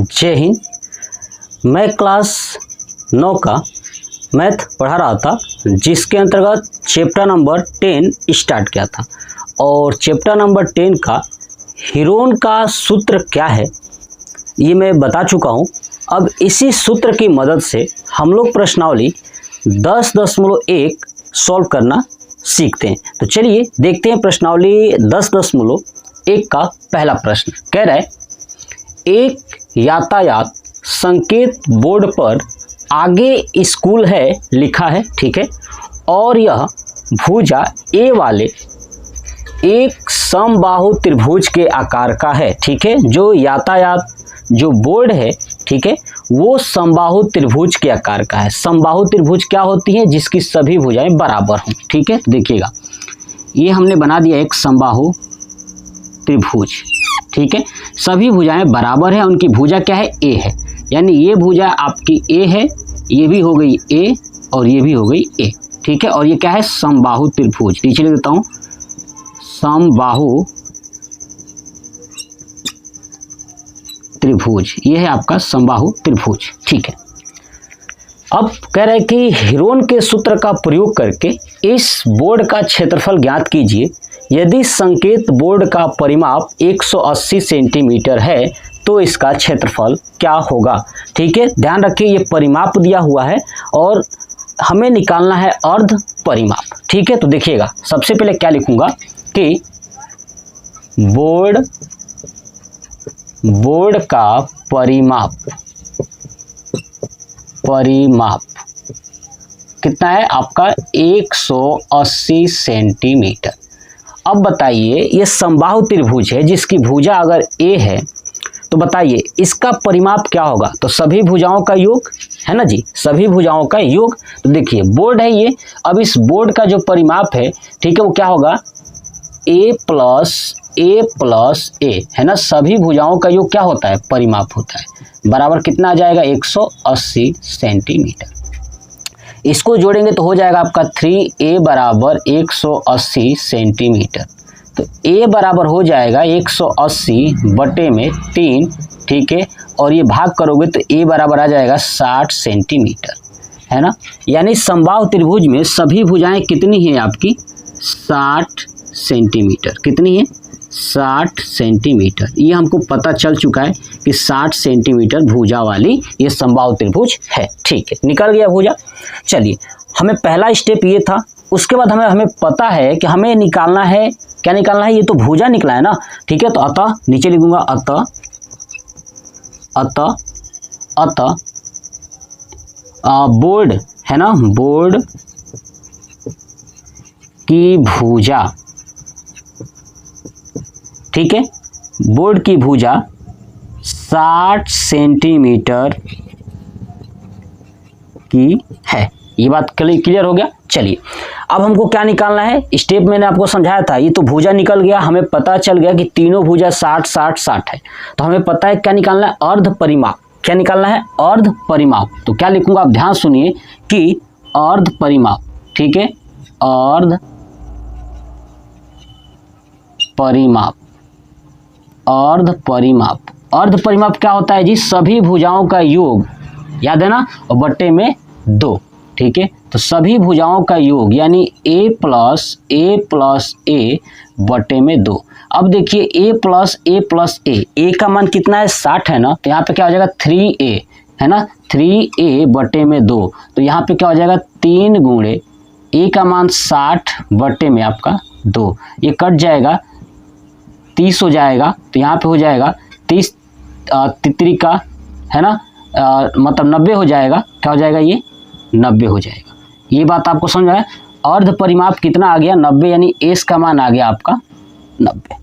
जय हिंद। मैं क्लास 9 का मैथ पढ़ा रहा था, जिसके अंतर्गत चैप्टर नंबर 10 स्टार्ट किया था। और चैप्टर नंबर 10 का हीरोन का सूत्र क्या है ये मैं बता चुका हूँ। अब इसी सूत्र की मदद से हम लोग प्रश्नावली 10.1 सॉल्व करना सीखते हैं। तो चलिए देखते हैं प्रश्नावली 10.1 का पहला प्रश्न। कह रहा है, एक यातायात संकेत बोर्ड पर आगे स्कूल है लिखा है, ठीक है, और यह भुजा ए वाले एक समबाहु त्रिभुज के आकार का है, ठीक है। जो यातायात जो बोर्ड है, ठीक है, वो समबाहु त्रिभुज के आकार का है। समबाहु त्रिभुज क्या होती है? जिसकी सभी भुजाएं बराबर हों, ठीक है। देखिएगा, ये हमने बना दिया एक समबाहु त्रिभुज, ठीक है। सभी भुजाएं बराबर है, उनकी भुजा क्या है? ए है, यानी ये भुजा आपकी ए है, ये भी हो गई ए और ये भी हो गई ए, ठीक है। और ये क्या है? समबाहु त्रिभुज। नीचे लिख देता हूं, समबाहु त्रिभुज, ये है आपका समबाहु त्रिभुज, ठीक है। अब कह रहे हैं कि हीरोन के सूत्र का प्रयोग करके इस बोर्ड का क्षेत्रफल ज्ञात कीजिए। यदि संकेत बोर्ड का परिमाप 180 सेंटीमीटर है तो इसका क्षेत्रफल क्या होगा, ठीक है। ध्यान रखिए, ये परिमाप दिया हुआ है और हमें निकालना है अर्ध परिमाप, ठीक है। तो देखिएगा, सबसे पहले क्या लिखूंगा कि बोर्ड का परिमाप कितना है आपका? 180 सेंटीमीटर। अब बताइए, ये समबाहु त्रिभुज है जिसकी भुजा अगर ए है तो बताइए इसका परिमाप क्या होगा? तो सभी भुजाओं का योग है ना जी, सभी भुजाओं का योग। तो देखिए बोर्ड है ये, अब इस बोर्ड का जो परिमाप है, ठीक है, वो क्या होगा? ए प्लस ए है ना। सभी भुजाओं का योग क्या होता है? परिमाप होता है। बराबर कितना आ जाएगा? 180 सेंटीमीटर। इसको जोड़ेंगे तो हो जाएगा आपका 3a बराबर 180 सेंटीमीटर। तो a बराबर हो जाएगा 180 बटे में 3, ठीक है। और ये भाग करोगे तो a बराबर आ जाएगा 60 सेंटीमीटर, है ना। यानी समबाहु त्रिभुज में सभी भुजाएं कितनी हैं आपकी? 60 सेंटीमीटर। कितनी है? 60 सेंटीमीटर। ये हमको पता चल चुका है कि 60 सेंटीमीटर भुजा वाली ये समबाहु त्रिभुज है, ठीक है। निकल गया भुजा। चलिए, हमें पहला स्टेप ये था। उसके बाद हमें पता है कि हमें निकालना है, क्या निकालना है? ये तो भुजा निकला है ना, ठीक है। तो अतः नीचे लिखूंगा अतः बोर्ड है ना, बोर्ड की भुजा, ठीक है, बोर्ड की भुजा 60 सेंटीमीटर की है। ये बात क्लियर हो गया। चलिए, अब हमको क्या निकालना है? स्टेप मैंने आपको समझाया था। ये तो भुजा निकल गया, हमें पता चल गया कि तीनों भुजा 60-60-60 है। तो हमें पता है क्या निकालना है? अर्ध परिमाप। क्या निकालना है? अर्ध परिमाप। तो क्या लिखूंगा? आप ध्यान सुनिए कि अर्ध परिमाप, ठीक है, अर्ध परिमाप। अर्ध परिमाप क्या होता है जी? सभी भुजाओं का योग, याद है ना, और बट्टे में 2, ठीक है। तो सभी भुजाओं का योग यानी a प्लस ए बटे में 2। अब देखिए a प्लस ए का मान कितना है? 60 है ना। तो यहाँ पे क्या हो जाएगा? 3a है ना, 3a बटे में 2। तो यहाँ पे क्या हो जाएगा? 3 गुणे a का मान 60 बटे में आपका 2। ये कट जाएगा, 30 हो जाएगा। तो यहाँ पे हो जाएगा 30 तितरी का, है ना, मतलब 90 हो जाएगा। क्या हो जाएगा? ये 90 हो जाएगा। ये बात आपको समझ आया? अर्ध परिमाप कितना आ गया? 90, यानी एस का मान आ गया आपका 90।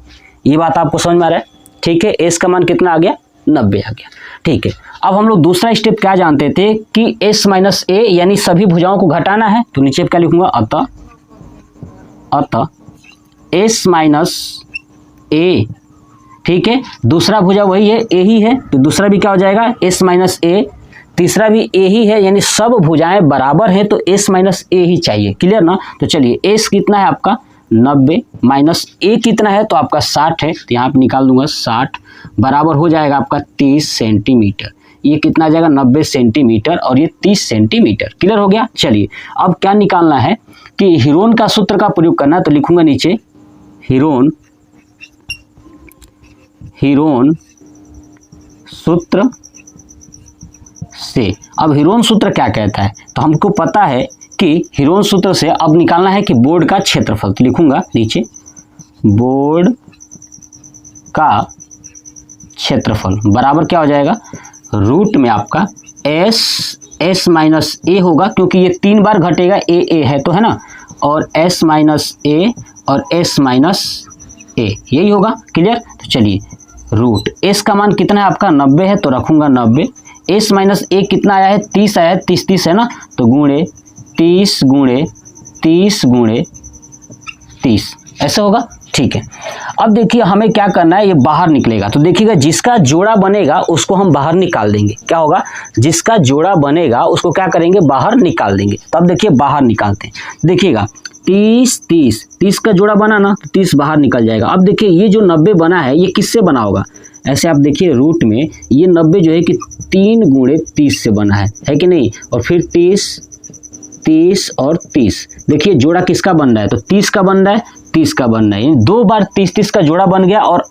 ये बात आपको समझ में आ रहा है, ठीक है। एस का मान कितना आ गया? 90 आ गया, ठीक है। अब हम लोग दूसरा स्टेप क्या जानते थे कि एस माइनस ए, यानी सभी भुजाओं को घटाना है। तो नीचे क्या लिखूंगा? अतः एस माइनस ए, ठीक है। दूसरा भुजा वही है, ए ही है, तो दूसरा भी क्या हो जाएगा? एस माइनस ए। तीसरा भी ए ही है, यानी सब भुजाएं बराबर हैं तो एस माइनस ए ही चाहिए। क्लियर ना। तो चलिए, एस कितना है आपका? 90 माइनस ए कितना है तो आपका 60 है, तो यहाँ पे निकाल दूंगा 60 बराबर हो जाएगा आपका 30 सेंटीमीटर। ये कितना आ जाएगा 90 सेंटीमीटर और ये 30 सेंटीमीटर। क्लियर हो गया। चलिए अब क्या निकालना है कि हीरोन का सूत्र का प्रयोग करना है, तो लिखूंगा नीचे हीरोन सूत्र से। अब हीरोन सूत्र क्या कहता है, तो हमको पता है कि हीरोन सूत्र से अब निकालना है कि बोर्ड का क्षेत्रफल, तो लिखूंगा नीचे बोर्ड का क्षेत्रफल बराबर क्या हो जाएगा, रूट में आपका एस माइनस ए होगा, क्योंकि ये 3 बार घटेगा, ए है तो है ना, और एस माइनस ए और एस माइनस ए यही होगा। क्लियर। तो चलिए रूट एस का मान कितना है आपका 90 है, तो रखूंगा 90। एस माइनस ए कितना आया है 30 आया है, 30 है ना, तो गुणे 30 गुणे 30 गुणे 30 ऐसा होगा। ठीक है। अब देखिए हमें क्या करना है, ये बाहर निकलेगा, तो देखिएगा जिसका जोड़ा बनेगा उसको हम बाहर निकाल देंगे। क्या होगा, जिसका जोड़ा बनेगा उसको क्या करेंगे, बाहर निकाल देंगे। तब देखिए बाहर निकालते हैं, देखिएगा 30 का जोड़ा बना ना, तो 30 बाहर निकल जाएगा। अब देखिए ये जो 90 बना है ये किससे बना होगा, ऐसे आप देखिए रूट में ये 90 जो है कि 3 गुणे 30 से बना है कि नहीं, और फिर 30 और 30, देखिए जोड़ा किसका बन रहा है, तो 30 का बन रहा है, 30 का बन रहा है, 2 बार 30 का जोड़ा बन गया, और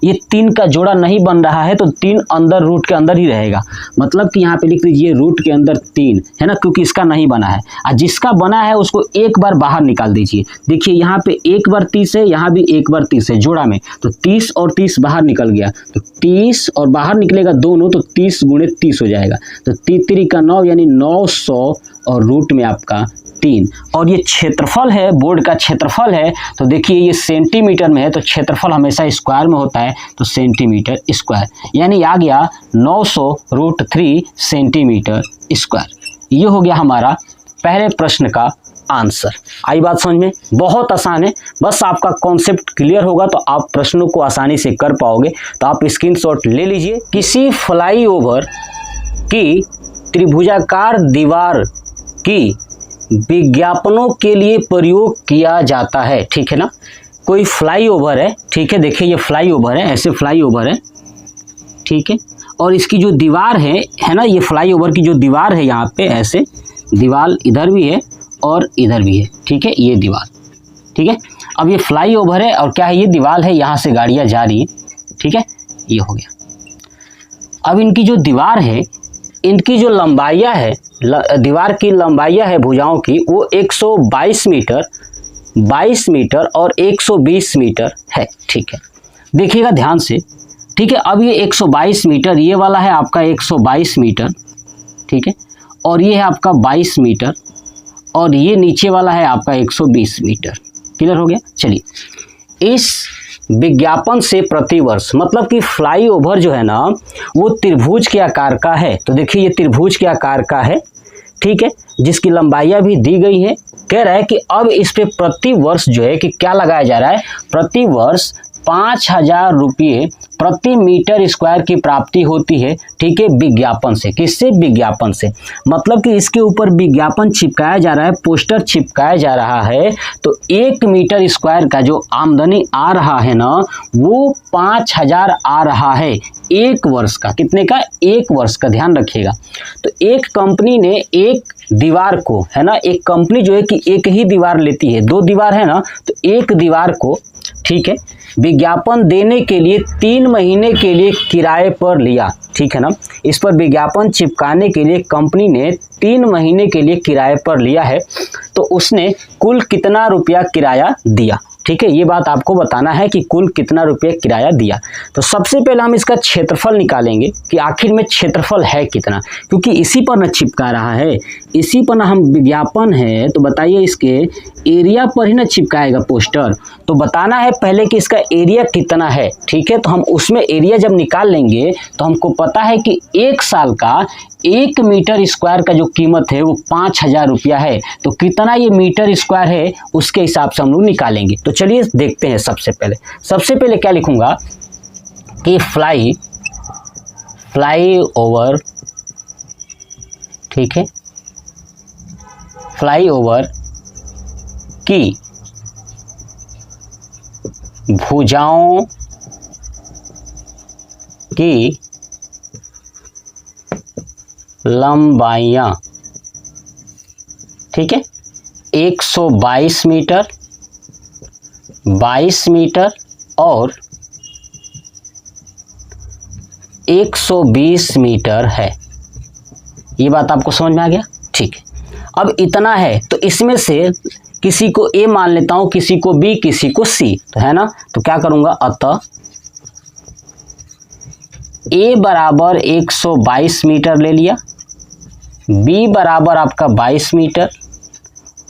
ये 3 का जोड़ा नहीं बन रहा है, तो 3 अंदर रूट के अंदर ही रहेगा। मतलब कि यहाँ पे लिख लीजिए रूट के अंदर 3 है ना, क्योंकि इसका नहीं बना है, और जिसका बना है उसको एक बार बाहर निकाल दीजिए। देखिए यहाँ पे एक बार 30 है, यहाँ भी एक बार 30 है जोड़ा में, तो 30 और 30 बाहर निकल गया, तो 30 और बाहर निकलेगा दोनों, तो 30 गुणे 30 हो जाएगा, तो 3 का 9 यानी 900 और रूट में आपका 3। और ये क्षेत्रफल है, बोर्ड का क्षेत्रफल है, तो देखिए ये सेंटीमीटर में है, तो क्षेत्रफल हमेशा स्क्वायर में होता है, तो सेंटीमीटर स्क्वायर, यानी आ गया 900√3 सेंटीमीटर स्क्वायर। ये हो गया हमारा पहले प्रश्न का आंसर। आई बात समझ में, बहुत आसान है, बस आपका कॉन्सेप्ट क्लियर होगा तो आप प्रश्नों को आसानी से कर पाओगे। तो आप स्क्रीनशॉट ले लीजिए। किसी फ्लाईओवर की त्रिभुजाकार दीवार की विज्ञापनों के लिए प्रयोग किया जाता है, ठीक है ना। कोई फ्लाईओवर है, ठीक है, देखिए ये फ्लाईओवर है, ऐसे फ्लाईओवर है, ठीक है, और इसकी जो दीवार है ना, ये फ्लाईओवर की जो दीवार है यहाँ पे ऐसे दीवार इधर भी है और इधर भी है, ठीक है, ये दीवार, ठीक है। अब ये फ्लाईओवर है और क्या है, ये दीवार है, यहाँ से गाड़ियाँ जा रही है, ठीक है, ये हो गया। अब इनकी जो दीवार है, इनकी जो लंबाइयाँ है, दीवार की लंबाइयाँ है भुजाओं की, वो 122 मीटर और 120 मीटर है, ठीक है। देखिएगा ध्यान से, ठीक है। अब ये 122 मीटर, ये वाला है आपका 122 मीटर, ठीक है, और ये है आपका 22 मीटर, और ये नीचे वाला है आपका 120 मीटर। क्लियर हो गया। चलिए इस विज्ञापन से प्रतिवर्ष, मतलब कि फ्लाईओवर जो है ना वो त्रिभुज के आकार का है, तो देखिए ये त्रिभुज के आकार का है, ठीक है, जिसकी लंबाइयाँ भी दी गई है। कह रहा है कि अब इस पे प्रति वर्ष जो है कि क्या लगाया जा रहा है, प्रति वर्ष 5000 रुपये प्रति मीटर स्क्वायर की प्राप्ति होती है, ठीक है, विज्ञापन से। किससे, विज्ञापन से, मतलब कि इसके ऊपर विज्ञापन चिपकाया जा रहा है, पोस्टर चिपकाया जा रहा है, तो 1 मीटर स्क्वायर का जो आमदनी आ रहा है ना वो 5000 आ रहा है एक वर्ष का। कितने का, 1 वर्ष का, ध्यान रखिएगा। तो एक कंपनी ने एक दीवार को, है ना, एक कंपनी जो है कि एक ही दीवार लेती है, 2 दीवार है ना, तो एक दीवार को, ठीक है, विज्ञापन देने के लिए 3 महीने के लिए किराए पर लिया, ठीक है ना। इस पर विज्ञापन चिपकाने के लिए कंपनी ने 3 महीने के लिए किराए पर लिया है, तो उसने कुल कितना रुपया किराया दिया, ठीक है, ये बात आपको बताना है कि कुल कितना रुपया किराया दिया। तो सबसे पहले हम इसका क्षेत्रफल निकालेंगे कि आखिर में क्षेत्रफल है कितना, क्योंकि इसी पर न चिपका रहा है, इसी पर ना हम विज्ञापन है, तो बताइए इसके एरिया पर ही ना चिपकाएगा पोस्टर, तो बताना है पहले कि इसका एरिया कितना है, ठीक है। तो हम उसमें एरिया जब निकाल लेंगे तो हमको पता है कि 1 साल का 1 मीटर स्क्वायर का जो कीमत है वो 5000 रुपया है, तो कितना ये मीटर स्क्वायर है उसके हिसाब से हम लोग निकालेंगे। तो चलिए देखते हैं। सबसे पहले क्या लिखूंगा कि फ्लाई ओवर, ठीक है, फ्लाई ओवर की भुजाओं की लंबाइयाँ, ठीक है, 122 मीटर, 22 मीटर और 120 मीटर है। ये बात आपको समझ में आ गया? ठीक है। अब इतना है तो इसमें से किसी को ए मान लेता हूं, किसी को बी, किसी को सी, तो है ना। तो क्या करूंगा, अतः ए बराबर 122 मीटर ले लिया, बी बराबर आपका 22 मीटर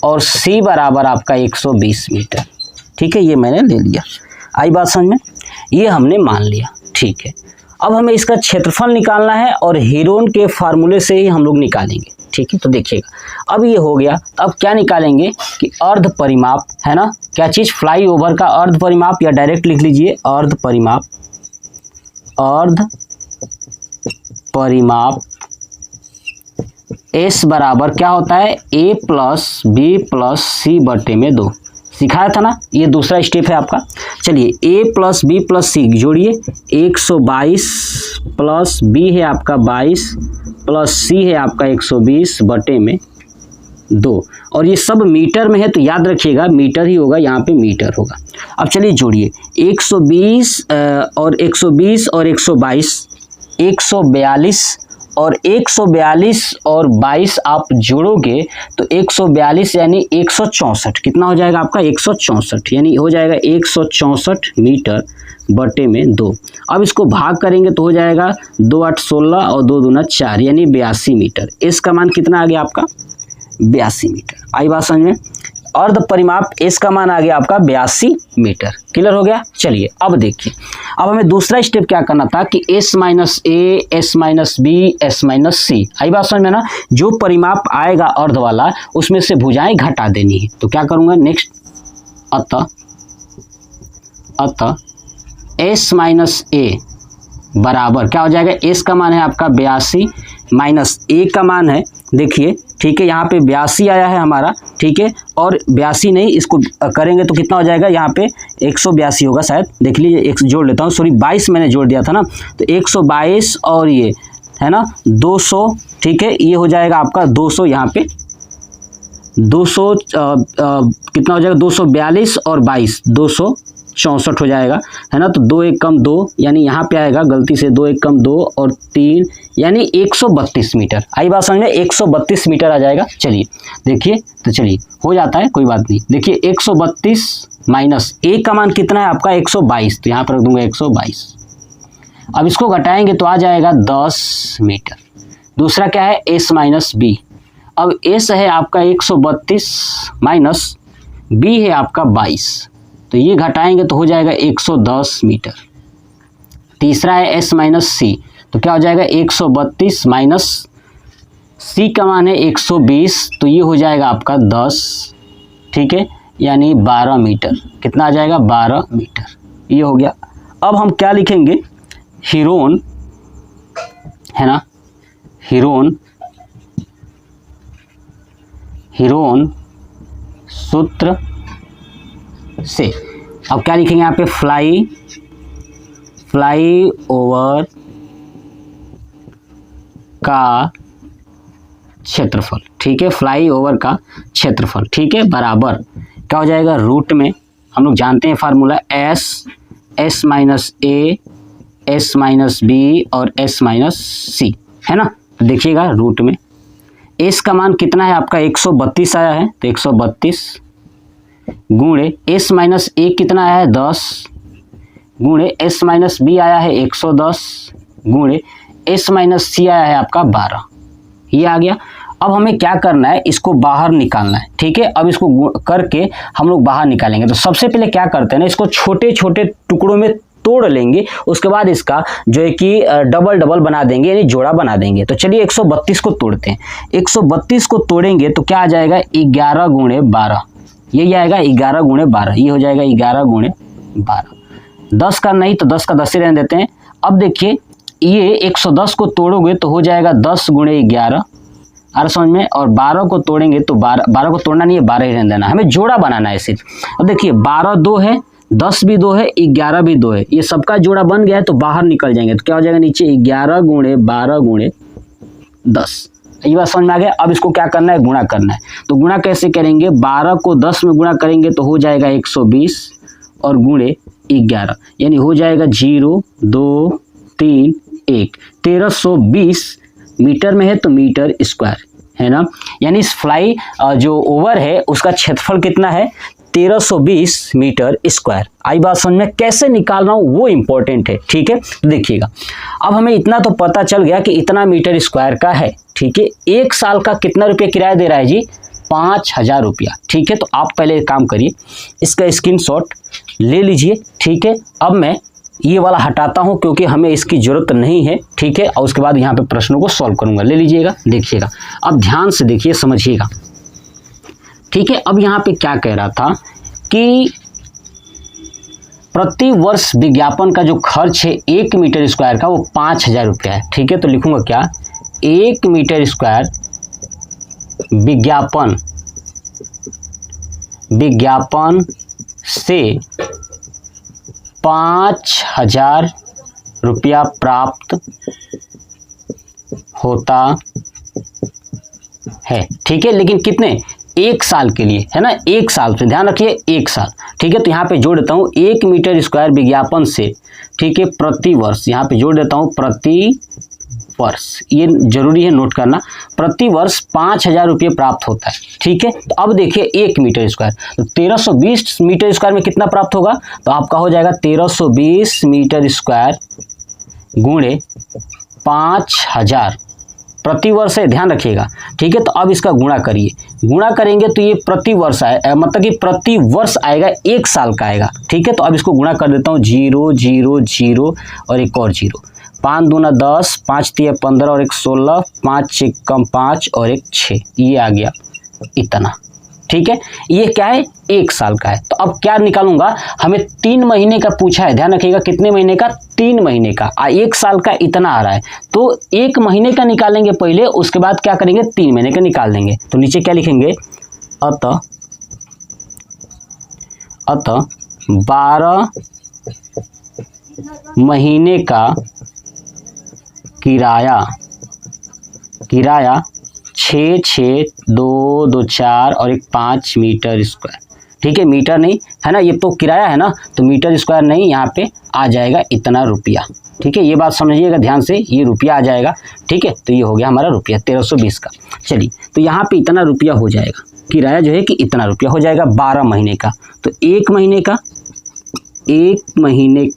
और सी बराबर आपका 120 मीटर। ठीक है, ये मैंने ले लिया। आई बात समझ में? ये हमने मान लिया। ठीक है, अब हमें इसका क्षेत्रफल निकालना है और हेरोन के फार्मूले से ही हम लोग निकालेंगे। ठीक है, तो देखिएगा अब ये हो गया। तो अब क्या निकालेंगे कि अर्ध परिमाप, है ना, क्या चीज़, फ्लाई ओवर का अर्ध परिमाप, या डायरेक्ट लिख लीजिए अर्ध परिमाप। अर्ध परिमाप एस बराबर क्या होता है, ए प्लस बी प्लस सी बटे में 2। सिखाया था ना, ये दूसरा स्टेप है आपका। चलिए ए प्लस बी प्लस सी जोड़िए, 122 प्लस बी है आपका 22 प्लस सी है आपका 120 बटे में 2। और ये सब मीटर में है तो याद रखिएगा मीटर ही होगा, यहाँ पे मीटर होगा। अब चलिए जोड़िए 120 और 120 और 122, 142 और 142 और 22 आप जोड़ोगे तो 142 यानी 164, कितना हो जाएगा आपका 164, यानी हो जाएगा 164 मीटर बटे में 2। अब इसको भाग करेंगे तो हो जाएगा 2 8 16 और 2 दूना 4 यानी 82 मीटर। इसका मान कितना आ गया आपका 82 मीटर। आई बात समझ में? अर्ध परिमाप एस का मान आ गया आपका 82 मीटर। क्लियर हो गया? चलिए अब देखिए, अब हमें दूसरा स्टेप क्या करना था कि S minus A, S minus B, S minus C. आई बात समझ में ना? जो परिमाप आएगा अर्ध वाला उसमें से भुजाएं घटा देनी है। तो क्या करूंगा नेक्स्ट, अतः एस माइनस ए बराबर क्या हो जाएगा, एस का मान है आपका 82 माइनस ए का मान है, देखिए ठीक है, यहाँ पे 82 आया है हमारा, ठीक है, और 82 नहीं, इसको करेंगे तो कितना हो जाएगा, यहाँ पे 182 होगा शायद, देख लीजिए, एक जोड़ लेता हूँ, सॉरी 22 मैंने जोड़ दिया था ना, तो 122 और ये है ना 200, ठीक है, ये हो जाएगा आपका 200, यहाँ पे 200 कितना हो जाएगा 242 और 22 264 हो जाएगा, है ना। तो 2 1 कम 2 यानी यहाँ पे आएगा गलती से 2 1 कम 2 और 3 यानी 132 मीटर। आई बात समझ में? 132 मीटर आ जाएगा। चलिए देखिए, तो चलिए हो जाता है, कोई बात नहीं। देखिए 132 माइनस ए का मान कितना है आपका 122, तो यहाँ पर रख दूंगा 122। अब इसको घटाएंगे तो आ जाएगा 10 मीटर। दूसरा क्या है, एस माइनस बी। अब एस है आपका 132 माइनस बी है आपका 22, तो ये घटाएंगे तो हो जाएगा 110 मीटर। तीसरा है एस माइनस सी, तो क्या हो जाएगा 132 माइनस सी का मान है 120, तो ये हो जाएगा आपका 10, ठीक है, यानी 12 मीटर। कितना आ जाएगा 12 मीटर, ये हो गया। अब हम क्या लिखेंगे, हेरोन, है ना, हेरोन सूत्र से अब क्या लिखेंगे यहाँ पे, फ्लाई ओवर का क्षेत्रफल, ठीक है, फ्लाई ओवर का क्षेत्रफल, ठीक है, बराबर क्या हो जाएगा, रूट में हम लोग जानते हैं formula S minus A, S minus B और एस माइनस सी, है ना। तो देखिएगा रूट में एस का मान कितना है आपका 132 आया है, तो 132 गुणे एस माइनस ए कितना आया है 10 गुणे एस माइनस बी आया है 110 गुणे एस माइनस सी आया है आपका 12, ये आ गया। अब हमें क्या करना है, इसको बाहर निकालना है, ठीक है। अब इसको करके हम लोग बाहर निकालेंगे। तो सबसे पहले क्या करते हैं ना, इसको छोटे छोटे टुकड़ों में तोड़ लेंगे, उसके बाद इसका जो है कि डबल डबल बना देंगे, यानी जोड़ा बना देंगे। तो चलिए 132 को तोड़ते हैं। 132 को तोड़ेंगे तो क्या आ जाएगा 11 गुणे 12, यही आएगा 11 गुणे 12, ये हो जाएगा 11 गुणे 12। 10 का नहीं तो 10 का 10 ही रहने देते हैं। अब देखिए ये 110 को तोड़ोगे तो हो जाएगा 10 गुणे 11, आ रहा समझ में, और 12 को तोड़ेंगे तो 12 को तोड़ना नहीं है, 12 ही रहने देना, हमें जोड़ा बनाना है सिर्फ। अब देखिए 12 2 है, 10 भी 2 है, 11 भी 2 है, ये सबका जोड़ा बन गया है तो बाहर निकल जाएंगे। तो क्या हो जाएगा नीचे 11 गुणे 12 गुणे 10। ये बात समझ में आ गया। अब इसको क्या करना है, गुणा करना है। तो गुणा कैसे करेंगे, 12 को 10 में गुणा करेंगे तो हो जाएगा 120 और गुणे 11, यानी हो जाएगा 0 2 3 1, 1320 मीटर में है तो मीटर स्क्वायर है ना। यानी इस फ्लाई जो ओवर है उसका क्षेत्रफल कितना है, 1320 मीटर स्क्वायर। आई बात समझ में, कैसे निकाल रहा हूँ वो इंपॉर्टेंट है, ठीक है। तो देखिएगा, अब हमें इतना तो पता चल गया कि इतना मीटर स्क्वायर का है, ठीक है। 1 साल का कितना रुपया किराया दे रहा है जी, 5000 रुपया, ठीक है। तो आप पहले एक काम करिए, इसका स्क्रीनशॉट ले लीजिए, ठीक है। अब मैं ये वाला हटाता हूं क्योंकि हमें इसकी जरूरत नहीं है, ठीक है। और उसके बाद यहाँ पे प्रश्नों को सॉल्व करूंगा, ले लीजिएगा, देखिएगा। अब ध्यान से देखिए, समझिएगा, ठीक है। अब यहाँ पे क्या कह रहा था कि प्रति वर्ष विज्ञापन का जो खर्च है 1 मीटर स्क्वायर का वो 5000 रुपया है, ठीक है। तो लिखूंगा क्या, 1 मीटर स्क्वायर विज्ञापन से 5000 रुपया प्राप्त होता है, ठीक है। लेकिन कितने, 1 साल के लिए, है ना। 1 साल से ध्यान रखिए, 1 साल, ठीक है। तो यहाँ पे जोड़ देता हूँ 1 मीटर स्क्वायर विज्ञापन से, ठीक है, प्रति वर्ष, यहाँ पे जोड़ देता हूँ प्रति वर्ष, ये जरूरी है नोट करना, प्रति वर्ष 5000 रुपये प्राप्त होता है, ठीक है। तो अब देखिए 1 मीटर स्क्वायर, तो 1320 मीटर स्क्वायर में कितना प्राप्त होगा, तो आपका हो जाएगा 1320 मीटर स्क्वायर गुणे 5000 प्रति वर्ष है, ध्यान रखिएगा, ठीक है। तो अब इसका गुणा करिए, गुणा करेंगे तो ये प्रति वर्ष आए, मतलब कि प्रति वर्ष आएगा, 1 साल का आएगा, ठीक है। तो अब इसको गुणा कर देता हूँ, 0 0 0 और एक और 0, 5 दूना 10, 5 तिया 15 और एक 16, 5 1 कम 5 और एक 6, ये आ गया इतना, ठीक है। ये क्या है, 1 साल का है। तो अब क्या निकालूंगा, हमें 3 महीने का पूछा है, ध्यान रखिएगा, कितने महीने का, 3 महीने का। 1 साल का इतना आ रहा है, तो 1 महीने का निकालेंगे पहले, उसके बाद क्या करेंगे, 3 महीने का निकाल देंगे। तो नीचे क्या लिखेंगे, अतः 12 महीने का किराया 6 6 2 2 4 और एक 5 मीटर स्क्वायर, ठीक है। मीटर नहीं है ना, ये तो किराया है ना, तो मीटर स्क्वायर नहीं, यहाँ पे आ जाएगा इतना रुपया, ठीक है। ये बात समझिएगा ध्यान से, ये रुपया आ जाएगा, ठीक है। तो ये हो गया हमारा रुपया 1320 का। चलिए, तो यहाँ पे इतना रुपया हो जाएगा, किराया जो है कि इतना रुपया हो जाएगा 12 महीने का। तो 1 महीने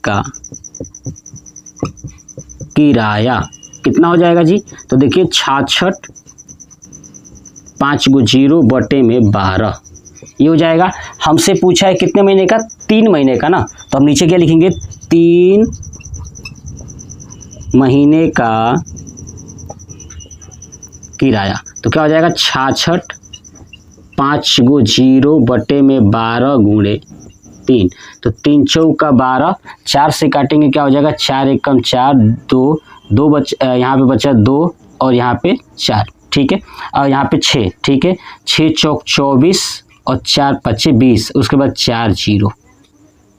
का किराया कितना हो जाएगा जी, तो देखिए 66 5 × 0 बटे में 12, ये हो जाएगा। हमसे पूछा है कितने महीने का, 3 महीने का ना, तो हम नीचे क्या लिखेंगे, 3 महीने का किराया। तो क्या हो जाएगा, 66 5 × 0 बटे में 12 गुणे 3, तो 3 चौका 12, 4 से काटेंगे क्या हो जाएगा, 4 1 कम 4 2 2 यहाँ पे बचा 2 और यहाँ पे 4, ठीक है। और यहाँ पे 6, ठीक है, 6 चौक 24 और 4 5 20, उसके बाद 4 0,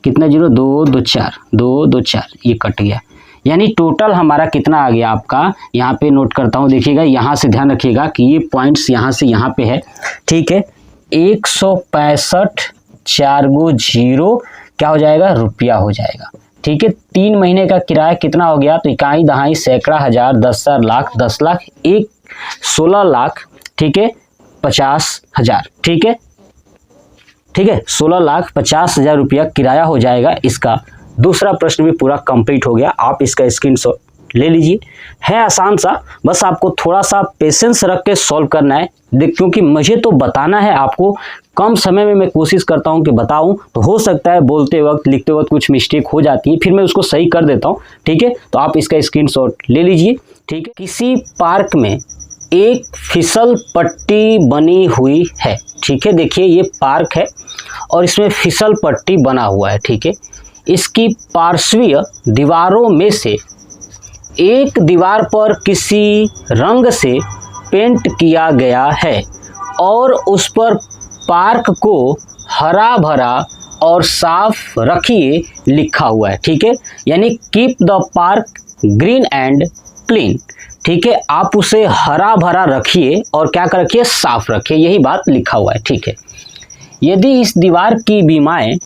कितना 0, 2 2 4 2 2 4, ये कट गया। यानी टोटल हमारा कितना आ गया आपका, यहाँ पे नोट करता हूँ, देखिएगा, यहाँ से ध्यान रखिएगा कि ये पॉइंट्स यहाँ से यहाँ पे है, ठीक है। 165 4 × 0 क्या हो जाएगा, रुपया हो जाएगा, ठीक है। 3 महीने का किराया कितना हो गया, तो इकाई दहाई सैकड़ा हजार 10,000 लाख 10 लाख 16 लाख, ठीक है, 50,000, ठीक है, 16,50,000 रुपया किराया हो जाएगा इसका। दूसरा प्रश्न भी पूरा कंप्लीट हो गया, आप इसका स्क्रीनशॉट ले लीजिए। है आसान सा, बस आपको थोड़ा सा पेशेंस रख के सॉल्व करना है, क्योंकि मुझे तो बताना है आपको, कम समय में मैं कोशिश करता हूं कि बताऊं, तो हो सकता है बोलते वक्त लिखते वक्त कुछ मिस्टेक हो जाती है, फिर मैं उसको सही कर देता हूं, ठीक है। तो आप इसका स्क्रीनशॉट ले लीजिए, ठीक है। किसी पार्क में एक फिसल पट्टी बनी हुई है, ठीक है। देखिए ये पार्क है और इसमें फिसल पट्टी बना हुआ है, ठीक है। इसकी पार्श्वीय दीवारों में से एक दीवार पर किसी रंग से पेंट किया गया है और उस पर पार्क को हरा भरा और साफ रखिए लिखा हुआ है, ठीक है। यानी keep the park green and clean, ठीक है। आप उसे हरा भरा रखिए और क्या कर रखिए, साफ रखिए, यही बात लिखा हुआ है, ठीक है। यदि इस दीवार की बीमाएं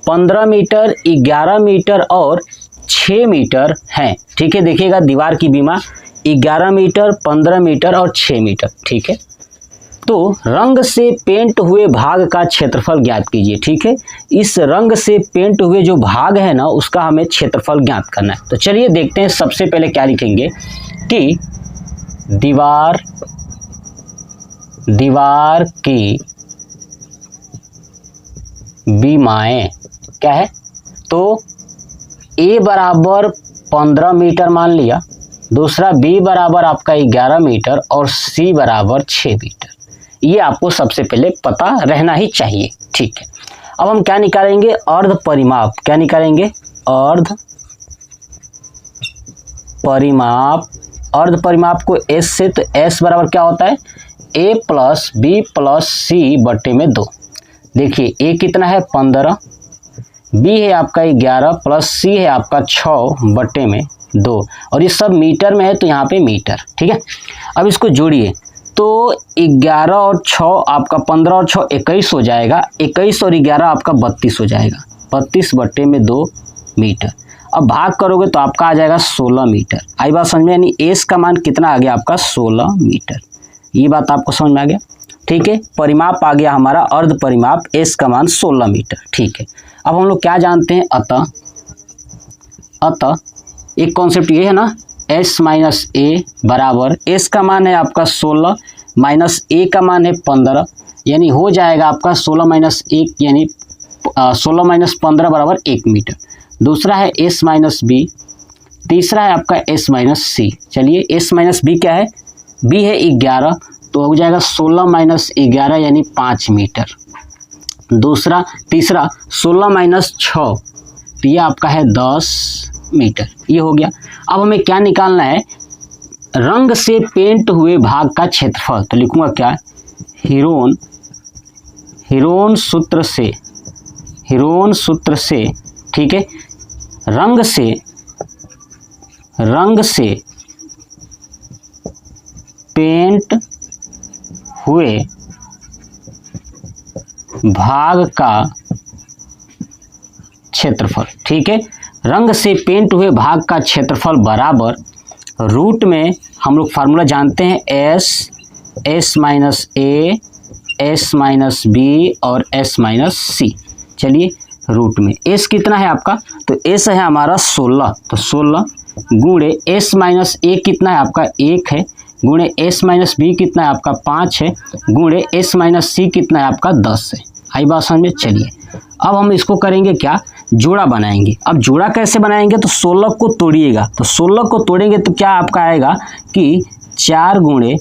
15 मीटर, 11 मीटर और 6 मीटर हैं, ठीक है। देखिएगा दीवार की बीमा 11 मीटर, 15 मीटर और 6 मीटर, ठीक है। तो रंग से पेंट हुए भाग का क्षेत्रफल ज्ञात कीजिए, ठीक है। इस रंग से पेंट हुए जो भाग है ना, उसका हमें क्षेत्रफल ज्ञात करना है। तो चलिए देखते हैं, सबसे पहले क्या लिखेंगे कि दीवार की बीमाएं क्या है, तो A बराबर 15 मीटर मान लिया, दूसरा B बराबर आपका 11 मीटर और C बराबर 6 मीटर। ये आपको सबसे पहले पता रहना ही चाहिए, ठीक है। अब हम क्या निकालेंगे, अर्ध परिमाप। क्या निकालेंगे, अर्ध परिमाप। अर्ध परिमाप को S से, तो S बराबर क्या होता है, A plus B plus C बटे में 2। देखिए A कितना है 15, B है आपका 11 प्लस C है आपका 6 बटे में 2, और ये सब मीटर में है तो यहाँ पे मीटर, ठीक है। अब इसको जोड़िए, तो 11 और 6 आपका 15 और 6 21 हो जाएगा, 21 और 11 आपका 32 हो जाएगा, 32 बटे में 2 मीटर। अब भाग करोगे तो आपका आ जाएगा 16 मीटर। आई बात समझ में, यानी एस का मान कितना आ गया आपका 16 मीटर। ये बात आपको समझ में आ गया, ठीक है। परिमाप आ गया हमारा अर्ध परिमाप, एस का मान 16 मीटर, ठीक है। अब हम लोग क्या जानते हैं, अतः एक कॉन्सेप्ट ये है ना, s माइनस ए बराबर, s का मान है आपका 16 माइनस a का मान है 15, यानी हो जाएगा आपका 16 माइनस 1 यानी 16 माइनस 15 बराबर 1 मीटर। दूसरा है s माइनस b, तीसरा है आपका s माइनस c। चलिए s माइनस b क्या है, b है 11, तो हो जाएगा 16 माइनस 11 यानी 5 मीटर। तीसरा 16 माइनस 6, तो ये आपका है 10 मीटर। ये हो गया। अब हमें क्या निकालना है, रंग से पेंट हुए भाग का क्षेत्रफल। तो लिखूंगा क्या, हीरोन सूत्र से, ठीक है, रंग से पेंट हुए भाग का क्षेत्रफल, ठीक है। रंग से पेंट हुए भाग का क्षेत्रफल बराबर रूट में हम लोग फार्मूला जानते हैं, S minus A, S minus B और एस माइनस सी। चलिए रूट में एस कितना है आपका, तो एस है हमारा 16, तो 16 गुणे एस माइनस ए कितना है आपका 1 है, गुणे एस माइनस बी कितना है आपका 5 है, गुणे एस माइनस सी कितना है आपका 10 है। आई बात समझ में। चलिए अब हम इसको करेंगे क्या, जोड़ा बनाएंगे। अब जोड़ा कैसे बनाएंगे, तो 16 को तोड़िएगा, तो 16 को तोड़ेंगे तो क्या आपका आएगा कि 4 गुणे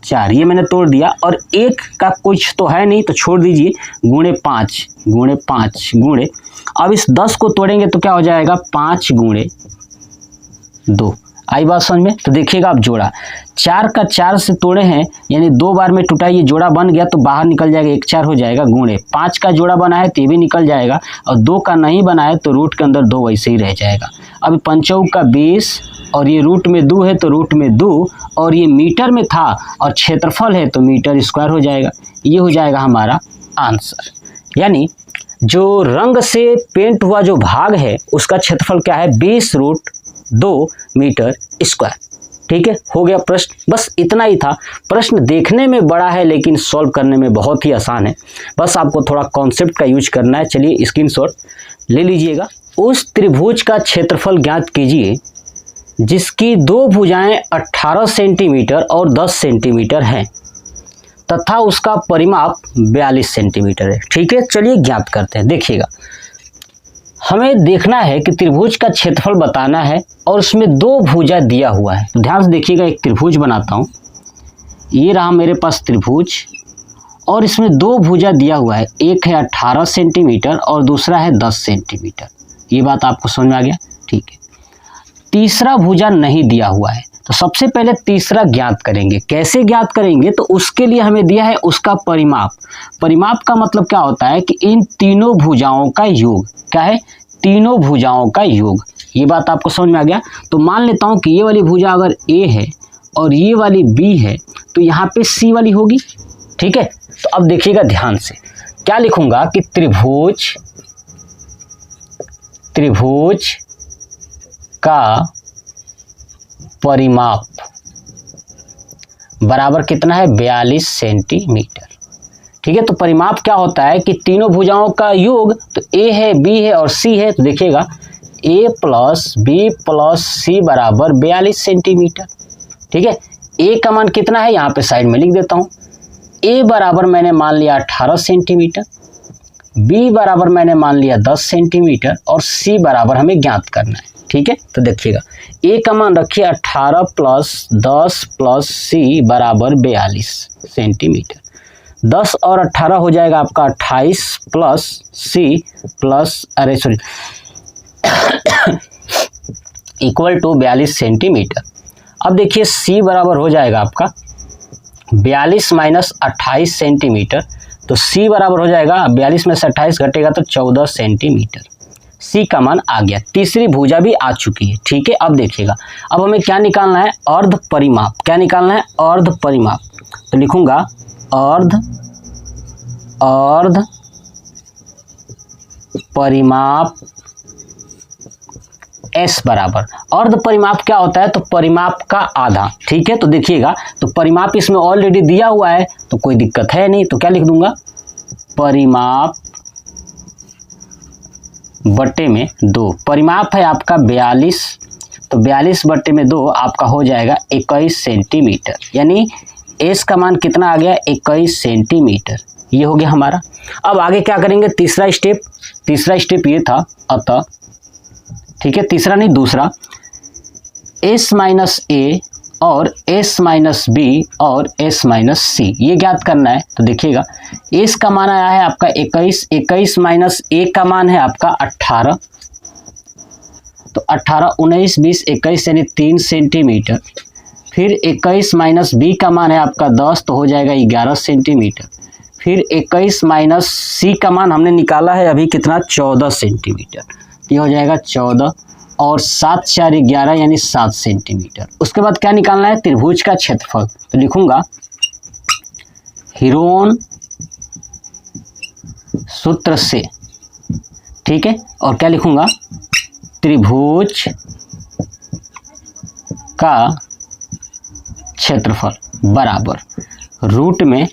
4, ये मैंने तोड़ दिया, और 1 का कुछ तो है नहीं तो छोड़ दीजिए, गुणे 5 गुणे, अब इस 10 को तोड़ेंगे तो क्या हो जाएगा 5 गुणे 2। आई बात समझ में। तो देखिएगा आप जोड़ा 4 का 4 से तोड़े हैं, यानी 2 बार में टूटा, ये जोड़ा बन गया तो बाहर निकल जाएगा, 1 4 हो जाएगा, गुणे 5 का जोड़ा बना है तो ये भी निकल जाएगा, और 2 का नहीं बना है तो रूट के अंदर 2 वैसे ही रह जाएगा। अब 5 का 20, और ये रूट में 2 है तो रूट में 2, और ये मीटर में था और क्षेत्रफल है तो मीटर स्क्वायर हो जाएगा। ये हो जाएगा हमारा आंसर। यानी जो रंग से पेंट हुआ जो भाग है उसका क्षेत्रफल क्या है, 20√2 मीटर स्क्वायर। ठीक है, हो गया प्रश्न। बस इतना ही था। प्रश्न देखने में बड़ा है लेकिन सॉल्व करने में बहुत ही आसान है। बस आपको थोड़ा कॉन्सेप्ट का यूज करना है। चलिए स्क्रीनशॉट ले लीजिएगा। उस त्रिभुज का क्षेत्रफल ज्ञात कीजिए जिसकी 2 भुजाएं 18 सेंटीमीटर और 10 सेंटीमीटर हैं तथा उसका परिमाप 42 सेंटीमीटर है। ठीक है, चलिए ज्ञात करते हैं। देखिएगा, हमें देखना है कि त्रिभुज का क्षेत्रफल बताना है और उसमें 2 भुजा दिया हुआ है। तो ध्यान से देखिएगा, एक त्रिभुज बनाता हूँ। ये रहा मेरे पास त्रिभुज और इसमें 2 भुजा दिया हुआ है, एक है 18 सेंटीमीटर और दूसरा है 10 सेंटीमीटर। ये बात आपको समझ में आ गया? ठीक है। तीसरा भुजा नहीं दिया हुआ है, तो सबसे पहले तीसरा ज्ञात करेंगे। कैसे ज्ञात करेंगे? तो उसके लिए हमें दिया है उसका परिमाप। परिमाप का मतलब क्या होता है कि इन तीनों भुजाओं का योग। क्या है? तीनों भुजाओं का योग। ये बात आपको समझ में आ गया? तो मान लेता हूं कि ये वाली भुजा अगर ए है और ये वाली बी है तो यहाँ पे सी वाली होगी। ठीक है, तो अब देखिएगा ध्यान से, क्या लिखूंगा कि त्रिभुज का परिमाप बराबर कितना है? 42 सेंटीमीटर। ठीक है, तो परिमाप क्या होता है कि तीनों भुजाओं का योग, तो ए है, बी है और सी है, तो देखिएगा ए प्लस बी प्लस सी बराबर 42 सेंटीमीटर। ठीक है, ए का मान कितना है यहाँ पे साइड में लिख देता हूँ। ए बराबर मैंने मान लिया 18 सेंटीमीटर, बी बराबर मैंने मान लिया 10 सेंटीमीटर और सी बराबर हमें ज्ञात करना है। ठीक है, तो देखिएगा ए का मान रखिए 18 प्लस 10 प्लस सी बराबर 42 सेंटीमीटर। 10 और 18 हो जाएगा आपका 28 plus C plus equal to 42 centimetre. अब देखिए सी बराबर हो जाएगा आपका 42 माइनस 28 सेंटीमीटर, तो सी बराबर हो जाएगा 42 में से 28 घटेगा तो 14 सेंटीमीटर। सी का मान आ गया। तीसरी भुजा भी आ चुकी है। ठीक है, अब देखिएगा, अब हमें क्या निकालना है? अर्ध परिमाप। क्या निकालना है? अर्ध परिमाप। तो लिखूंगा अर्ध परिमाप एस बराबर। अर्ध परिमाप क्या होता है? तो परिमाप का आधा। ठीक है, तो देखिएगा, तो परिमाप इसमें ऑलरेडी दिया हुआ है तो कोई दिक्कत है नहीं, तो क्या लिख दूंगा? परिमाप बट्टे में 2। परिमाप है आपका 42, तो 42 बट्टे में 2 आपका हो जाएगा 21 सेंटीमीटर। यानी एस का मान कितना आ गया? 21 सेंटीमीटर। ये हो गया हमारा। अब आगे क्या करेंगे? तीसरा स्टेप ये था, अतः ठीक है, तीसरा नहीं दूसरा, एस माइनस ए और एस माइनस बी और एस माइनस सी ये ज्ञात करना है। तो देखिएगा एस का मान आया है आपका 21, 21 माइनस ए का मान है आपका 18, तो 18 19 20 21 यानी 3 सेंटीमीटर। फिर 21 माइनस बी का मान है आपका 10, तो हो जाएगा 11 सेंटीमीटर। फिर 21 माइनस सी का मान हमने निकाला है अभी कितना? 14 सेंटीमीटर। ये हो जाएगा 14 और 7 4 11 यानी 7 सेंटीमीटर। उसके बाद क्या निकालना है? त्रिभुज का क्षेत्रफल। तो लिखूंगा हीरोन सूत्र से। ठीक है, और क्या लिखूंगा? त्रिभुज का क्षेत्रफल बराबर रूट में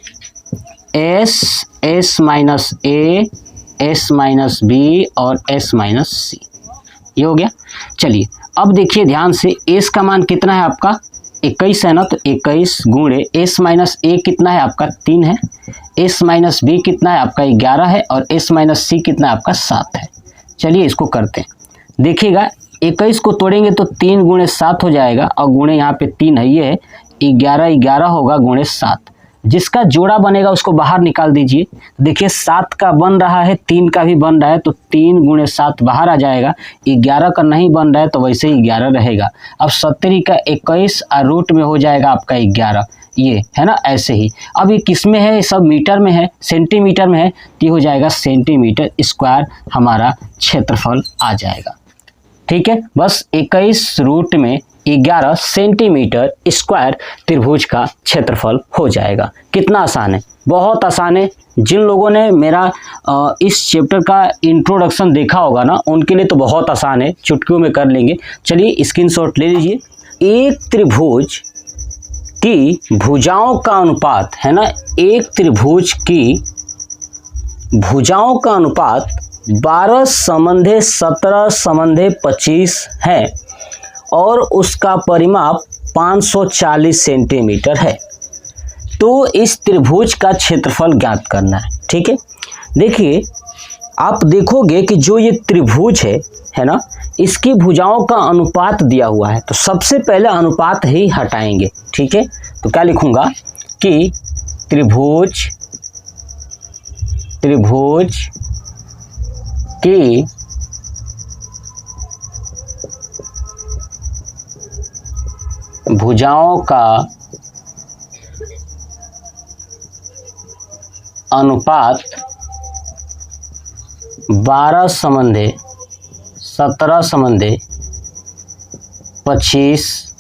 S minus A, S minus B और एस माइनस सी। ये हो गया। चलिए अब देखिए ध्यान से, एस का मान कितना है आपका? 21 है ना, तो 21 गुणे एस माइनस ए कितना है आपका? 3 है। एस माइनस बी कितना है आपका? 11 है। और एस माइनस सी कितना है आपका? 7 है। चलिए इसको करते हैं। देखिएगा 21 को तोड़ेंगे तो 3 गुणे 7 हो जाएगा और गुणे यहाँ पे 3 है, ये है 11 होगा गुणे 7। जिसका जोड़ा बनेगा उसको बाहर निकाल दीजिए। देखिए 7 का बन रहा है, 3 का भी बन रहा है, तो 3 गुणे 7 बाहर आ जाएगा। 11 का नहीं बन रहा है तो वैसे ही 11 रहेगा। अब 70 का 21 और रूट में हो जाएगा आपका 11, ये है ना, ऐसे ही। अब ये किस में है? सब मीटर में है, सेंटीमीटर में है, तो हो जाएगा सेंटीमीटर स्क्वायर हमारा क्षेत्रफल आ जाएगा। ठीक है, बस 21 रूट में 11 सेंटीमीटर स्क्वायर त्रिभुज का क्षेत्रफल हो जाएगा। कितना आसान है, बहुत आसान है। जिन लोगों ने मेरा इस चैप्टर का इंट्रोडक्शन देखा होगा ना, उनके लिए तो बहुत आसान है, चुटकियों में कर लेंगे। चलिए स्क्रीनशॉट ले लीजिए। एक त्रिभुज की भुजाओं का अनुपात है ना, एक त्रिभुज की भुजाओं का अनुपात 12 संबंधे 17 संबंधे 25 है और उसका परिमाप 540 सेंटीमीटर है। तो इस त्रिभुज का क्षेत्रफल ज्ञात करना है। ठीक है, देखिए आप देखोगे कि जो ये त्रिभुज है ना, इसकी भुजाओं का अनुपात दिया हुआ है, तो सबसे पहले अनुपात ही हटाएंगे। ठीक है, तो क्या लिखूंगा कि त्रिभुज की भुजाओं का अनुपात 12:17:25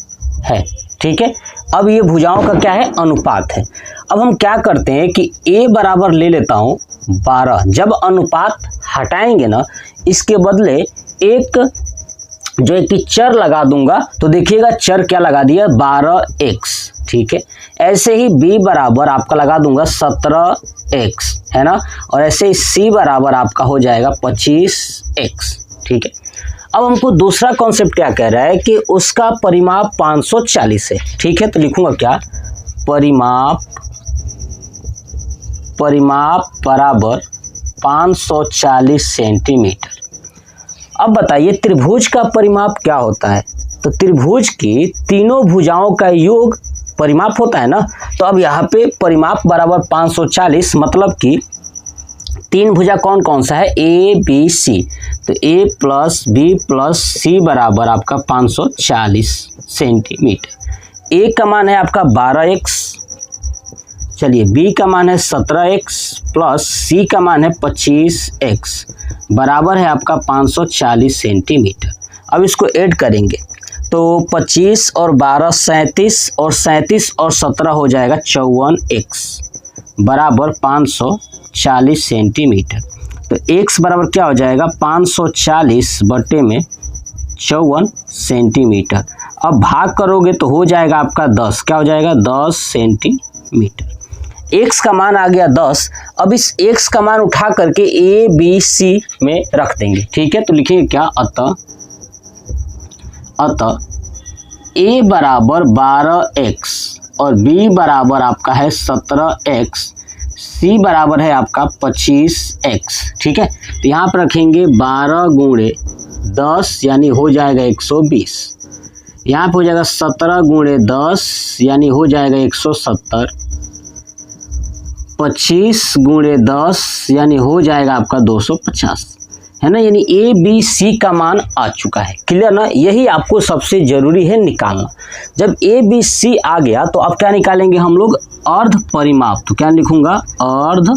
है। ठीक है, अब ये भुजाओं का क्या है, अनुपात है। अब हम क्या करते हैं कि a बराबर ले लेता हूँ 12। जब अनुपात हटाएंगे ना, इसके बदले एक जो एक चर लगा दूंगा, तो देखिएगा चर क्या लगा दिया, 12x। ठीक है, ऐसे ही b बराबर आपका लगा दूंगा 17x, है ना, और ऐसे ही c बराबर आपका हो जाएगा 25x। ठीक है, अब हमको दूसरा कॉन्सेप्ट क्या कह रहा है कि उसका परिमाप 540 है। ठीक है, तो लिखूंगा क्या, परिमाप बराबर 540 सेंटीमीटर। अब बताइए त्रिभुज का परिमाप क्या होता है, तो त्रिभुज की तीनों भुजाओं का योग परिमाप होता है ना। तो अब यहाँ पे परिमाप बराबर 540, मतलब कि तीन भुजा कौन कौन सा है, ए बी सी, तो a प्लस बी प्लस सी बराबर आपका 540 सेंटीमीटर। a का मान है आपका 12x, चलिए b का मान है 17x प्लस c का मान है 25x, बराबर है आपका 540 सेंटीमीटर। अब इसको ऐड करेंगे तो 25 और 12 37, और 37 और 17 हो जाएगा 54x, बराबर 540 सेंटीमीटर। तो x बराबर क्या हो जाएगा, 540 बटे में 54 सेंटीमीटर। अब भाग करोगे तो हो जाएगा आपका 10, क्या हो जाएगा, 10 सेंटीमीटर। x का मान आ गया 10। अब इस x का मान उठा करके a b c में रख देंगे। ठीक है, तो लिखेंगे क्या, अतः a बराबर 12x और b बराबर आपका है 17x, c बराबर है आपका 25x। ठीक है, तो यहाँ पर रखेंगे 12 गुणे 10 यानी हो जाएगा 120, यहाँ पे हो जाएगा 17 गुणे 10 यानी हो जाएगा 170, 25 गुणे 10 यानी हो जाएगा आपका 250, है ना। यानी ए बी सी का मान आ चुका है। क्लियर ना, यही आपको सबसे जरूरी है निकालना। जब ए बी सी आ गया तो अब क्या निकालेंगे हम लोग, अर्ध परिमाप। तो क्या लिखूंगा, अर्ध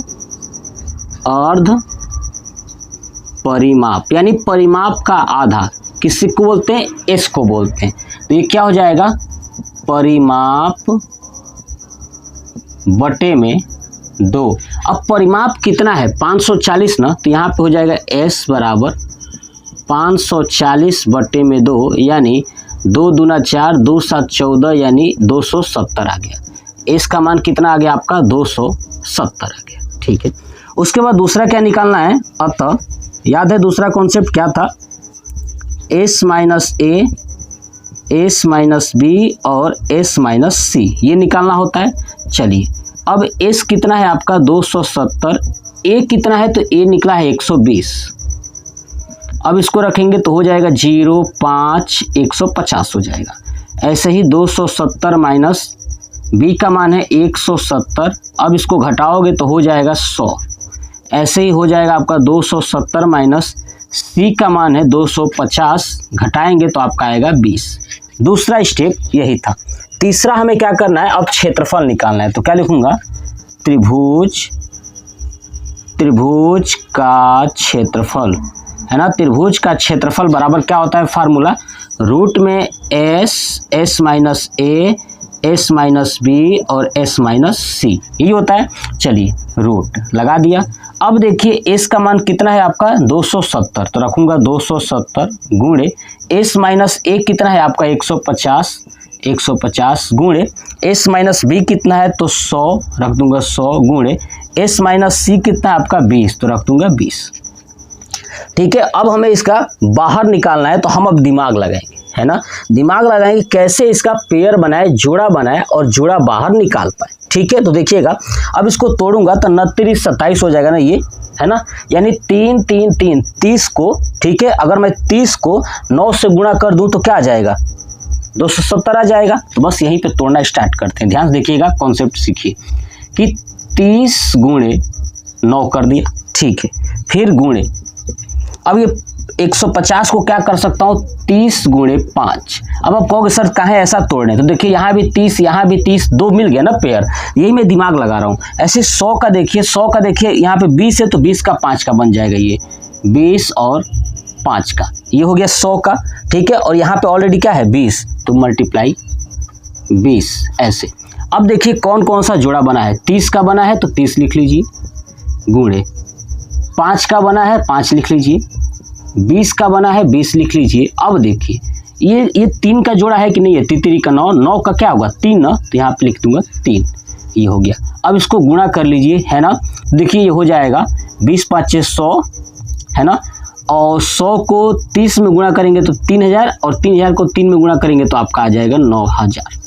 परिमाप, यानी परिमाप का आधा किसी को बोलते हैं, एस को बोलते हैं। तो ये क्या हो जाएगा, परिमाप बटे में 2। अब परिमाप कितना है, 540 ना, तो यहाँ पे हो जाएगा s बराबर 540 बटे में 2, यानी 2 दूना 4, 2 7 14, यानी 270 आ गया। s का मान कितना आ गया आपका, 270 आ गया। ठीक है, उसके बाद दूसरा क्या निकालना है, अतः याद है दूसरा कॉन्सेप्ट क्या था, s minus a, s minus b और s माइनस c, ये निकालना होता है। चलिए, अब s कितना है आपका 270, a कितना है, तो a निकला है 120। अब इसको रखेंगे तो हो जाएगा 0 5 150 हो जाएगा। ऐसे ही 270 माइनस b का मान है 170, अब इसको घटाओगे तो हो जाएगा 100। ऐसे ही हो जाएगा आपका 270 माइनस c का मान है 250, घटाएंगे तो आपका आएगा 20। दूसरा स्टेप यही था। तीसरा हमें क्या करना है, अब क्षेत्रफल निकालना है। तो क्या लिखूंगा, त्रिभुज का क्षेत्रफल, है ना। त्रिभुज का क्षेत्रफल बराबर क्या होता है, फार्मूला रूट में s minus a, s minus b और s माइनस c, यही होता है। चलिए, रूट लगा दिया। अब देखिए s का मान कितना है आपका 270, तो रखूंगा 270 गुणे s माइनस a कितना है आपका 150 गुणे s माइनस b कितना है, तो 100 रख दूंगा 100 गुणे s माइनस c कितना है आपका 20, तो रख दूंगा 20। ठीक है, अब हमें इसका बाहर निकालना है, तो हम अब दिमाग लगाएंगे, है ना। दिमाग लगाएंगे कैसे इसका पेयर बनाए, जोड़ा बनाए और जोड़ा बाहर निकाल पाए। ठीक है, तो देखिएगा, अब इसको तोड़ूंगा तो 29 27 हो जाएगा ना, ये है ना, यानी 3 3 3 30 को, ठीक है, अगर मैं 30 को 9 से गुणा कर दूं तो क्या आ जाएगा, 270 आ जाएगा। तो बस यहीं पे तोड़ना स्टार्ट करते हैं। ध्यान से देखिएगा, कॉन्सेप्ट सीखिए कि 30 गुणे 9 कर दिया, ठीक है, फिर गुणे, अब ये 150 को क्या कर सकता हूँ 30 गुणे 5। अब आप कहोगे सर कहाँ है ऐसा तोड़ने, तो देखिए यहाँ भी 30 यहाँ भी 30, 2 मिल गया ना पेयर, यही मैं दिमाग लगा रहा हूँ। ऐसे 100 का देखिए, 100 का देखिए यहाँ पे 20 है तो 20 का 5 का बन जाएगा, ये 20 और 5 का, ये हो गया 100 का, ठीक है। और यहाँ पे ऑलरेडी क्या है 20, तो मल्टीप्लाई 20 ऐसे। अब देखिए कौन कौन सा जोड़ा बना है, 30 का बना है तो 30 लिख लीजिए, गुणे 5 का बना है 5 लिख लीजिए, 20 का बना है 20 लिख लीजिए। अब देखिए ये 3 का जोड़ा है कि नहीं है, 3 का 9, 9 का क्या होगा 3 ना, तो यहाँ पे लिख दूंगा 3, ये हो गया। अब इसको गुणा कर लीजिए, है ना, देखिए ये हो जाएगा 20 5 100, है ना, और 100 को 30 में गुणा करेंगे तो 3000, और 3000 को 3 में गुणा करेंगे तो आपका आ जाएगा 9000।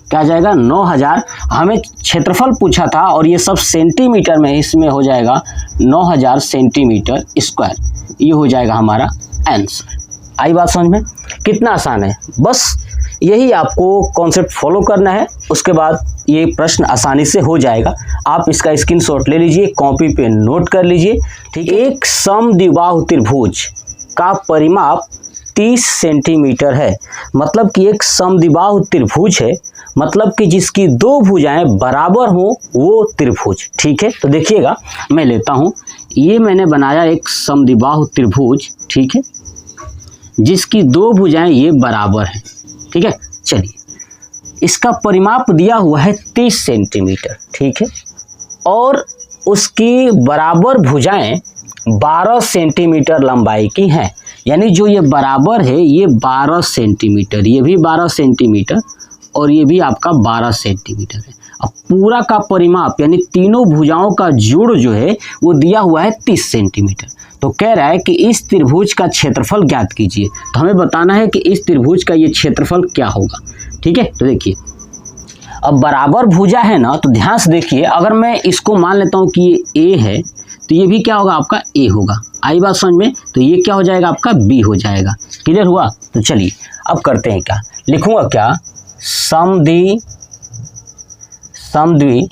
क्या आ जाएगा 9000। हमें क्षेत्रफल पूछा था और ये सब सेंटीमीटर में, इसमें हो जाएगा 9000 सेंटीमीटर स्क्वायर, ये हो जाएगा हमारा आंसर। आई बात समझ में, कितना आसान है, बस यही आपको कॉन्सेप्ट फॉलो करना है, उसके बाद ये प्रश्न आसानी से हो जाएगा। आप इसका स्क्रीनशॉट ले लीजिए, कॉपी पे नोट कर लीजिए, ठीक है। एक समद्विबाहु त्रिभुज का परिमाप 30 सेंटीमीटर है, मतलब कि एक समद्विबाहु त्रिभुज है, मतलब कि जिसकी दो भुजाएं बराबर हो वो त्रिभुज, ठीक है। तो देखिएगा मैं लेता हूं, ये मैंने बनाया एक समद्विबाहु त्रिभुज, ठीक है, जिसकी दो भुजाएं ये बराबर हैं, ठीक है। चलिए इसका परिमाप दिया हुआ है 30 सेंटीमीटर, ठीक है, और उसकी बराबर भुजाएं 12 सेंटीमीटर लंबाई की हैं, यानी जो ये बराबर है ये 12 सेंटीमीटर, ये भी 12 सेंटीमीटर और ये भी आपका 12 सेंटीमीटर है। अब पूरा का परिमाप यानी तीनों भुजाओं का जोड़ जो है वो दिया हुआ है 30 सेंटीमीटर। तो कह रहा है कि इस त्रिभुज का क्षेत्रफल ज्ञात कीजिए, तो हमें बताना है कि इस त्रिभुज का ये क्षेत्रफल क्या होगा, ठीक है। तो देखिए अब बराबर भुजा है ना, तो ध्यान से देखिए, अगर मैं इसको मान लेता हूँ कि ये ए है तो ये भी क्या होगा आपका ए होगा। आई बात समझ में, तो ये क्या हो जाएगा आपका बी हो जाएगा। क्लियर हुआ। तो चलिए अब करते हैं क्या, लिखूंगा क्या, समद्विबाहु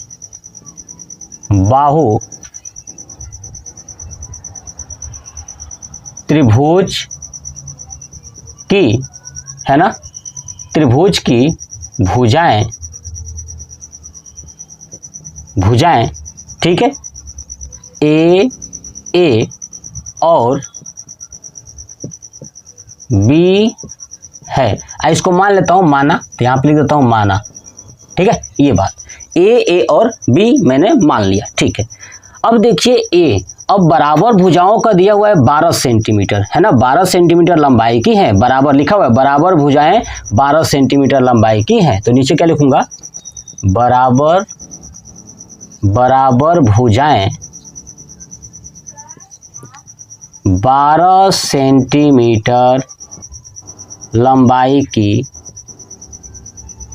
त्रिभुज की, है ना, त्रिभुज की भुजाएं, ठीक है, ए और बी है। इसको मान लेता हूं माना, तो यहाँ पे लिख देता हूं माना, ठीक है। ये बात ए और बी मैंने मान लिया, ठीक है। अब देखिए ए, अब बराबर भुजाओं का दिया हुआ है 12 सेंटीमीटर, है ना, 12 सेंटीमीटर लंबाई की है, बराबर लिखा हुआ है, बराबर भुजाएं 12 सेंटीमीटर लंबाई की हैं। तो नीचे क्या लिखूंगा, बराबर भुजाएं 12 सेंटीमीटर लंबाई की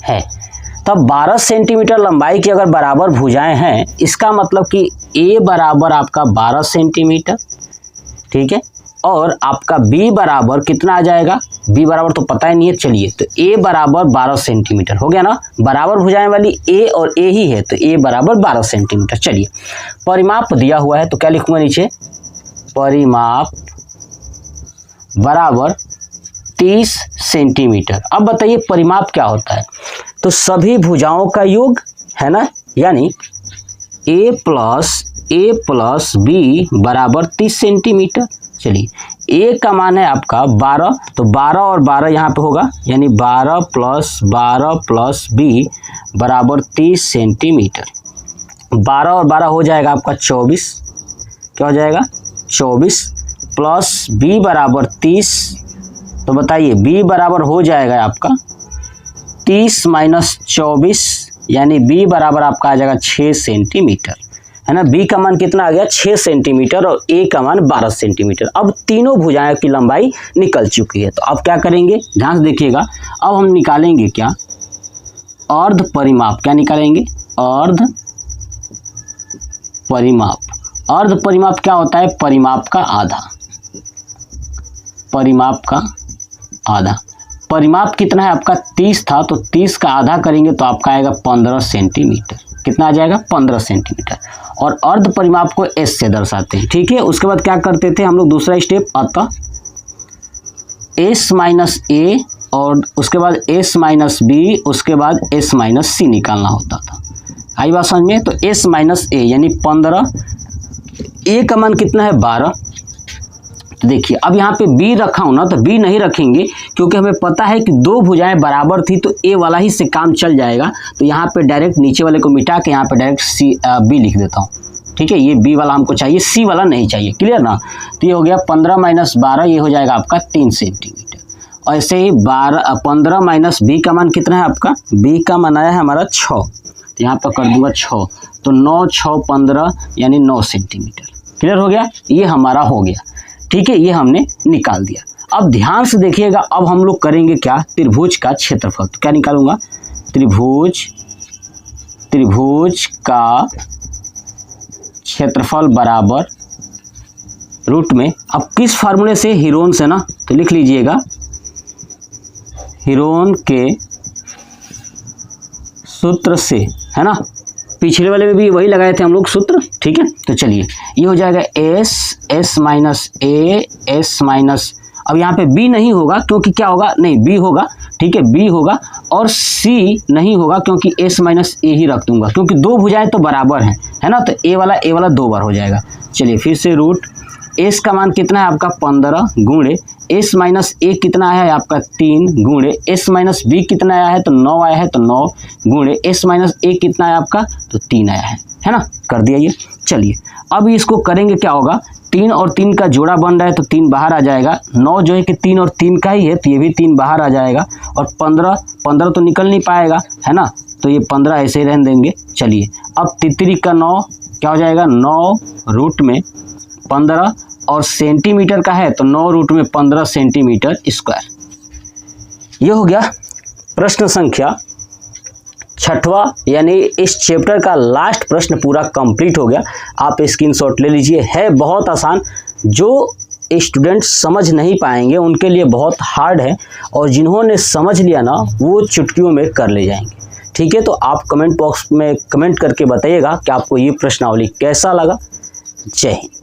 है। तब 12 सेंटीमीटर लंबाई की अगर बराबर भुजाएं हैं, इसका मतलब कि ए बराबर आपका 12 सेंटीमीटर, ठीक है, और आपका बी बराबर कितना आ जाएगा, बी बराबर तो पता ही नहीं है, चलिए तो ए बराबर 12 सेंटीमीटर हो गया ना, बराबर भुजाएं वाली ए और ए ही है, तो ए बराबर 12 सेंटीमीटर। चलिए परिमाप दिया हुआ है तो क्या लिखूंगा नीचे, परिमाप बराबर 30 सेंटीमीटर। अब बताइए परिमाप क्या होता है, तो सभी भुजाओं का योग, है ना, यानी ए प्लस बी बराबर 30 सेंटीमीटर। चलिए ए का मान है आपका 12, तो 12 और 12 यहाँ पे होगा, यानी 12 प्लस बी बराबर 30 सेंटीमीटर। 12 और 12 हो जाएगा आपका 24, क्या हो जाएगा 24, प्लस बी बराबर 30, तो बताइए बी बराबर हो जाएगा आपका 30 माइनस 24, यानी बी बराबर आपका आ जाएगा 6 सेंटीमीटर, है ना। बी का मान कितना आ गया 6 सेंटीमीटर और ए का मान 12 सेंटीमीटर। अब तीनों भुजाएं की लंबाई निकल चुकी है, तो अब क्या करेंगे, ध्यान से देखिएगा, अब हम निकालेंगे क्या, अर्ध परिमाप। क्या निकालेंगे, अर्ध परिमाप। अर्ध परिमाप क्या होता है, परिमाप का आधा, परिमाप का आधा। परिमाप कितना है आपका 30 था, तो 30 का आधा करेंगे तो आपका आएगा 15 सेंटीमीटर। कितना आ जाएगा 15 सेंटीमीटर। और अर्ध परिमाप को एस से दर्शाते हैं, ठीक है। उसके बाद क्या करते थे हम लोग, दूसरा स्टेप, अतः एस माइनस ए और उसके बाद एस माइनस बी, उसके बाद एस माइनस सी निकालना होता था। आई बात समझ में? तो एस माइनस ए यानी 15, ए का मान कितना है 12। तो देखिए अब यहाँ पे बी रखा हूँ ना, तो बी नहीं रखेंगे क्योंकि हमें पता है कि दो भुजाएं बराबर थी तो ए वाला ही से काम चल जाएगा। तो यहाँ पे डायरेक्ट नीचे वाले को मिटा के यहाँ पे डायरेक्ट बी लिख देता हूँ। ठीक है, ये बी वाला हमको चाहिए, सी वाला नहीं चाहिए। क्लियर ना? तो ये हो गया 15 माइनस 12, ये हो जाएगा आपका 3 सेंटीमीटर। और ऐसे ही 15 माइनस बी का मान कितना है आपका? बी का मान आया है हमारा 6, तो यहाँ पर कर दूंगा 6, तो 9 6 15 यानी 9 सेंटीमीटर। क्लियर हो गया? ये हमारा हो गया। ठीक है, ये हमने निकाल दिया। अब ध्यान से देखिएगा, अब हम लोग करेंगे क्या? त्रिभुज का क्षेत्रफल। तो क्या निकालूंगा? त्रिभुज का क्षेत्रफल बराबर रूट में, अब किस फार्मूले से? हीरोन से ना, तो लिख लीजिएगा हीरोन के सूत्र से, है ना। पिछले वाले में भी वही लगाए थे हम लोग सूत्र। ठीक है, तो चलिए ये हो जाएगा S minus A S minus, अब यहाँ पे बी नहीं होगा क्योंकि क्या होगा? नहीं, बी होगा। ठीक है, बी होगा और सी नहीं होगा क्योंकि एस माइनस ए ही रख दूंगा क्योंकि दो भुजाएं तो बराबर हैं, है ना। तो ए वाला 2 बार हो जाएगा। चलिए फिर से रूट एस का मान कितना है आपका? 15 गुणे एस माइनस ए कितना आया है आपका? 3 गुणे एस माइनस बी कितना आया है? तो 9 आया है, तो 9 गुणे एस माइनस ए कितना आया आपका? तो 3 आया है ना। कर दिया ये। चलिए अब इसको करेंगे, क्या होगा? 3 और 3 का जोड़ा बन रहा है तो 3 बाहर आ जाएगा। 9 जो है कि 3 और 3 का ही है तो ये भी 3 बाहर आ जाएगा। और 15 तो निकल नहीं पाएगा, है ना, तो ये 15 ऐसे ही रहने देंगे। चलिए अब 3 का 9 क्या हो जाएगा? 9 रूट में 15 और सेंटीमीटर का है तो 9 रूट में 15 सेंटीमीटर स्क्वायर। ये हो गया प्रश्न संख्या 6वां, यानी इस चैप्टर का लास्ट प्रश्न पूरा कंप्लीट हो गया। आप स्क्रीनशॉट ले लीजिए, है बहुत आसान। जो स्टूडेंट समझ नहीं पाएंगे उनके लिए बहुत हार्ड है, और जिन्होंने समझ लिया ना वो चुटकियों में कर ले जाएंगे। ठीक है, तो आप कमेंट बॉक्स में कमेंट करके बताइएगा कि आपको ये प्रश्नावली कैसा लगा। जय हिंद।